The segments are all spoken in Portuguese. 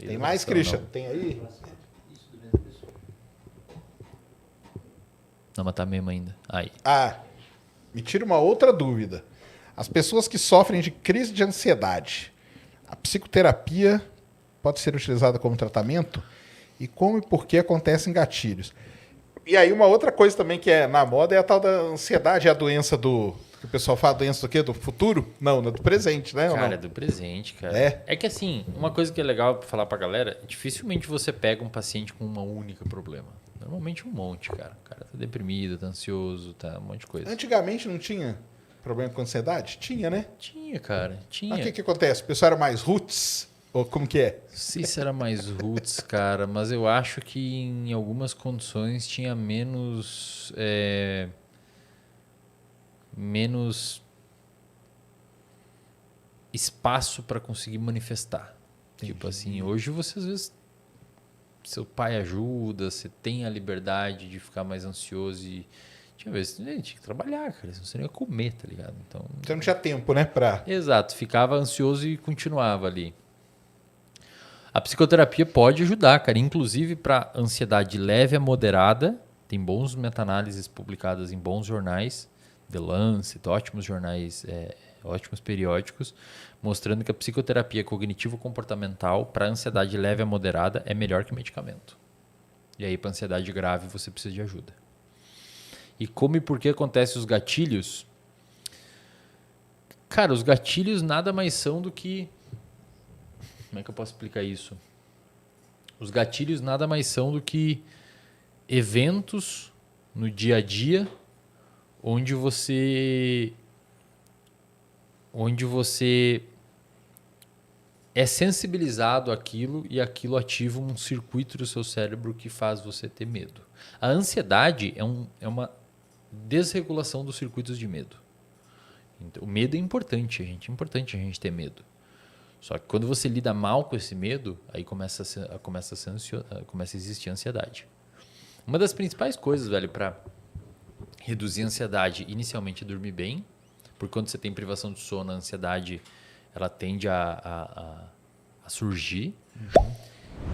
Tem mais, Christian? Tem aí? Não, mas tá mesmo ainda. Aí. Me tira uma outra dúvida. As pessoas que sofrem de crise de ansiedade, a psicoterapia pode ser utilizada como tratamento? E como e por que acontecem gatilhos? E aí uma outra coisa também que é na moda é a tal da ansiedade, a doença do... que o pessoal fala, doença do quê? Do futuro? Não, do presente, né? Cara, é do presente, cara. É que assim, uma coisa que é legal pra falar pra galera, dificilmente você pega um paciente com uma única problema. Normalmente um monte, cara. O cara tá deprimido, tá ansioso, tá um monte de coisa. Antigamente não tinha problema com ansiedade? Tinha, né? Tinha, cara. Tinha. Mas o que acontece? O pessoal era mais roots? Ou como que é? Não sei se era mais roots, cara, mas eu acho que em algumas condições tinha menos espaço para conseguir manifestar. Entendi. Tipo assim, hoje você às vezes seu pai ajuda, você tem a liberdade de ficar mais ansioso e tinha vezes tinha que trabalhar, cara, senão você não ia comer, tá ligado? Então, Você não tinha tempo, né? Pra... exato, ficava ansioso e continuava ali. A psicoterapia pode ajudar, cara, inclusive para ansiedade leve a moderada. Tem bons meta-análises publicadas em bons jornais, The Lancet, ótimos jornais, ótimos periódicos, mostrando que a psicoterapia cognitivo-comportamental para ansiedade leve a moderada é melhor que medicamento. E aí, para ansiedade grave, você precisa de ajuda. E como e por que acontecem os gatilhos? Cara, os gatilhos nada mais são do que... Como é que eu posso explicar isso? Os gatilhos nada mais são do que eventos no dia a dia onde você é sensibilizado àquilo e aquilo ativa um circuito do seu cérebro que faz você ter medo. A ansiedade é uma desregulação dos circuitos de medo. Então, o medo é importante, é importante a gente ter medo. Só que quando você lida mal com esse medo, aí começa a existir ansiedade. Uma das principais coisas, velho, para reduzir a ansiedade, inicialmente é dormir bem, porque quando você tem privação de sono, a ansiedade ela tende a surgir. Uhum.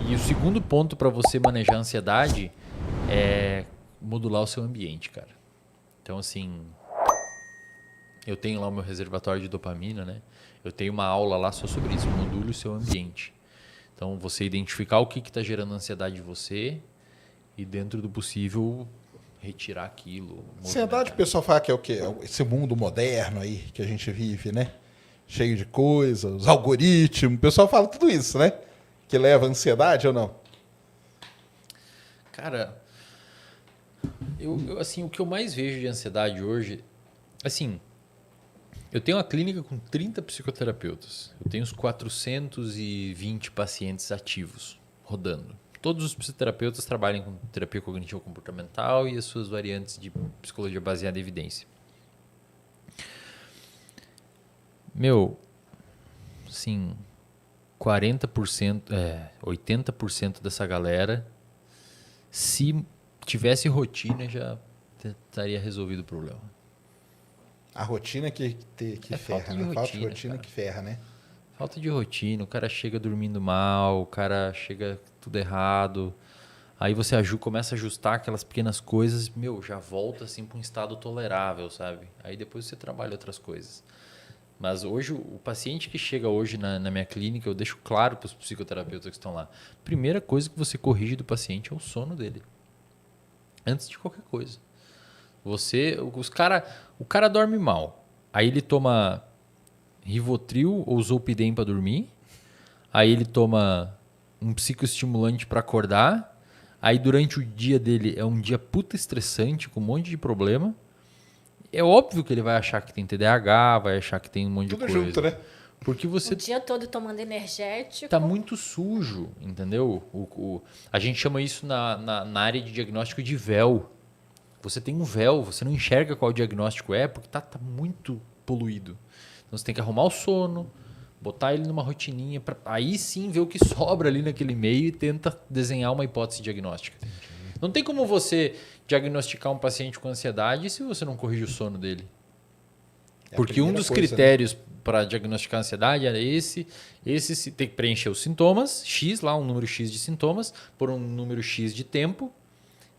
E o segundo ponto para você manejar a ansiedade é modular o seu ambiente, cara. Então, assim, eu tenho lá o meu reservatório de dopamina, né? Eu tenho uma aula lá só sobre isso, module o seu ambiente. Então, você identificar o que está gerando ansiedade em você e, dentro do possível, retirar aquilo. Ansiedade, o pessoal fala que é o quê? Esse mundo moderno aí que a gente vive, né? Cheio de coisas, os algoritmos. O pessoal fala tudo isso, né? Que leva a ansiedade ou não? Cara, assim, o que eu mais vejo de ansiedade hoje, assim, eu tenho uma clínica com 30 psicoterapeutas. Eu tenho uns 420 pacientes ativos rodando. Todos os psicoterapeutas trabalham com terapia cognitivo-comportamental e as suas variantes de psicologia baseada em evidência. Meu, assim, 40%, 80% dessa galera, se tivesse rotina, já estaria resolvido o problema. A rotina que ferra, né? Falta de rotina cara. Que ferra, né? Falta de rotina, o cara chega dormindo mal, o cara chega tudo errado. Aí você começa a ajustar aquelas pequenas coisas, já volta assim para um estado tolerável, sabe? Aí depois você trabalha outras coisas. Mas hoje, o paciente que chega hoje na minha clínica, eu deixo claro para os psicoterapeutas que estão lá. Primeira coisa que você corrige do paciente é o sono dele. Antes de qualquer coisa. O cara dorme mal. Aí ele toma Rivotril ou Zolpidem para dormir. Aí ele toma um psicoestimulante para acordar. Aí durante o dia dele é um dia puta estressante, com um monte de problema. É óbvio que ele vai achar que tem TDAH, vai achar que tem um monte de coisa. Tudo junto, né? Porque você... O dia todo tomando energético. Tá muito sujo, entendeu? A gente chama isso na área de diagnóstico de véu. Você tem um véu, você não enxerga qual diagnóstico é, porque tá muito poluído. Então você tem que arrumar o sono, botar ele numa rotininha, pra aí sim ver o que sobra ali naquele meio e tenta desenhar uma hipótese diagnóstica. Entendi. Não tem como você diagnosticar um paciente com ansiedade se você não corrige o sono dele. Porque um dos critérios para diagnosticar a ansiedade era esse tem que preencher os sintomas, X lá, um número X de sintomas, por um número X de tempo.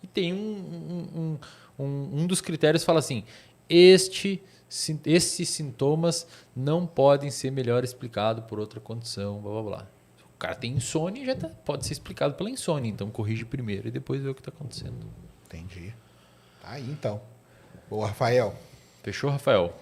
E tem um dos critérios fala assim, esses sintomas não podem ser melhor explicados por outra condição, blá, blá, blá. O cara tem insônia, pode ser explicado pela insônia, então corrige primeiro e depois vê o que está acontecendo. Entendi. Tá aí, então. Boa, Rafael. Fechou, Rafael?